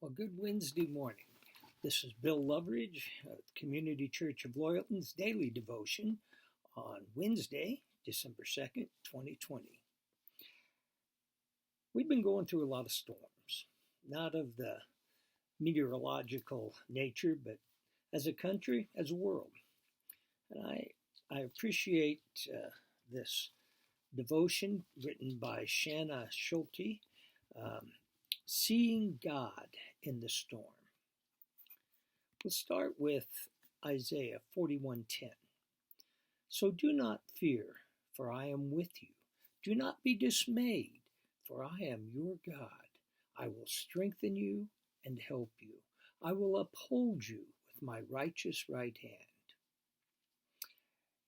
Well, good Wednesday morning. This is Bill Loveridge of Community Church of Loyalton's daily devotion on Wednesday, December 2nd, 2020. We've been going through a lot of storms, not of the meteorological nature, but as a country, as a world. And I appreciate this devotion written by Shanna Schulte, Seeing God in the Storm. We'll start with Isaiah 41:10. So do not fear, for I am with you. Do not be dismayed, for I am your God. I will strengthen you and help you. I will uphold you with my righteous right hand.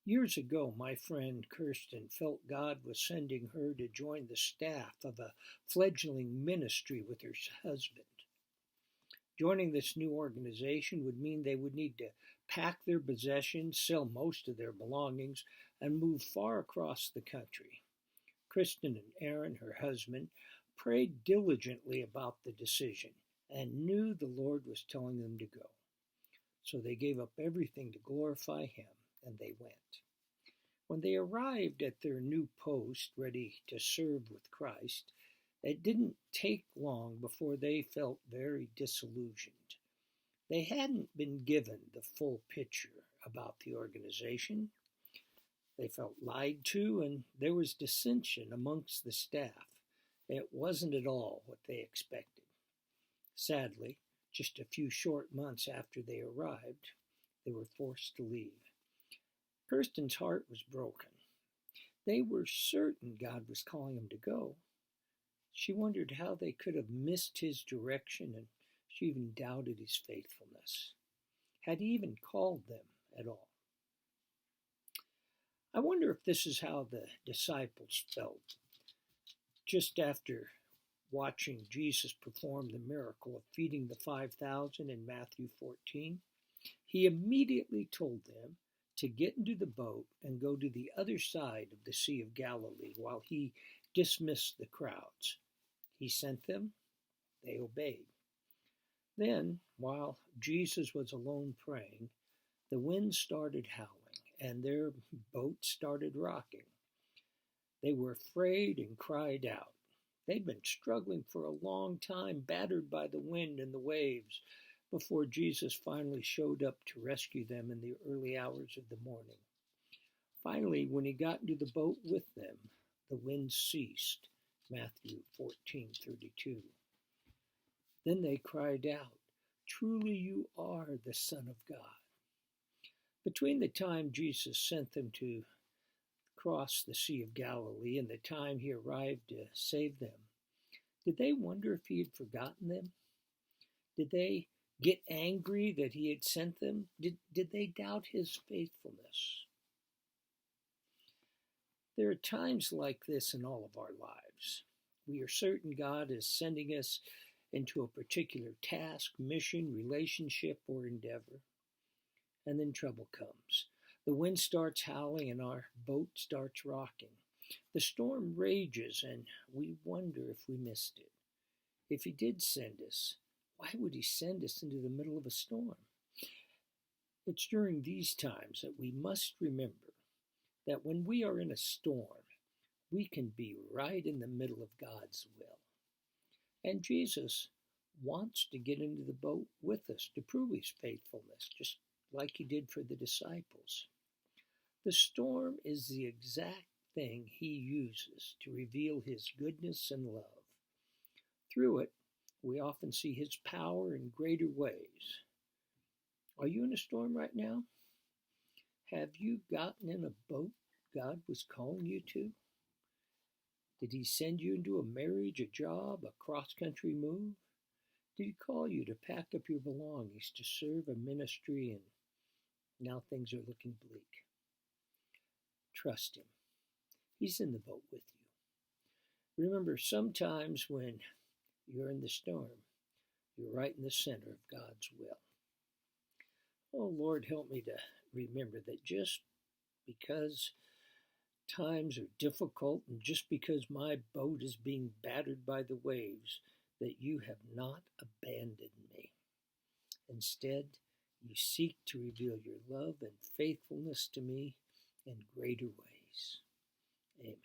Years ago, my friend Kirsten felt God was sending her to join the staff of a fledgling ministry with her husband. Joining this new organization would mean they would need to pack their possessions, sell most of their belongings, and move far across the country. Kristen and Aaron, her husband, prayed diligently about the decision and knew the Lord was telling them to go. So they gave up everything to glorify Him, and they went. When they arrived at their new post, ready to serve with Christ, it didn't take long before they felt very disillusioned. They hadn't been given the full picture about the organization. They felt lied to, and there was dissension amongst the staff. It wasn't at all what they expected. Sadly, just a few short months after they arrived, they were forced to leave. Kirsten's heart was broken. They were certain God was calling them to go. She wondered how they could have missed His direction, and she even doubted His faithfulness. Had He even called them at all? I wonder if this is how the disciples felt just after watching Jesus perform the miracle of feeding the 5,000 in Matthew 14. He immediately told them to get into the boat and go to the other side of the Sea of Galilee while He dismissed the crowds. He sent them, they obeyed. Then, while Jesus was alone praying, the wind started howling and their boat started rocking. They were afraid and cried out. They'd been struggling for a long time, battered by the wind and the waves, before Jesus finally showed up to rescue them in the early hours of the morning. Finally, when He got into the boat with them, the wind ceased. Matthew 14:32. Then they cried out, "Truly you are the Son of God." Between the time Jesus sent them to cross the Sea of Galilee and the time He arrived to save them, did they wonder if He had forgotten them? Did they get angry that He had sent them? Did they doubt His faithfulness? There are times like this in all of our lives. We are certain God is sending us into a particular task, mission, relationship, or endeavor. And then trouble comes. The wind starts howling and our boat starts rocking. The storm rages and we wonder if we missed it. If He did send us, why would He send us into the middle of a storm? It's during these times that we must remember that when we are in a storm, we can be right in the middle of God's will. And Jesus wants to get into the boat with us to prove His faithfulness, just like He did for the disciples. The storm is the exact thing He uses to reveal His goodness and love. Through it, we often see His power in greater ways. Are you in a storm right now? Have you gotten in a boat God was calling you to? Did He send you into a marriage, a job, a cross-country move? Did He call you to pack up your belongings to serve a ministry and now things are looking bleak? Trust Him. He's in the boat with you. Remember, sometimes when you're in the storm, you're right in the center of God's will. Oh, Lord, help me to remember that just because times are difficult and just because my boat is being battered by the waves that you have not abandoned me. Instead, you seek to reveal your love and faithfulness to me in greater ways. Amen.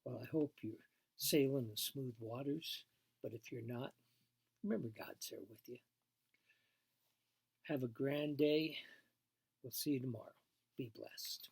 Well, I hope you're sailing in smooth waters, but if you're not, remember God's there with you. Have a grand day. We'll see you tomorrow. Be blessed.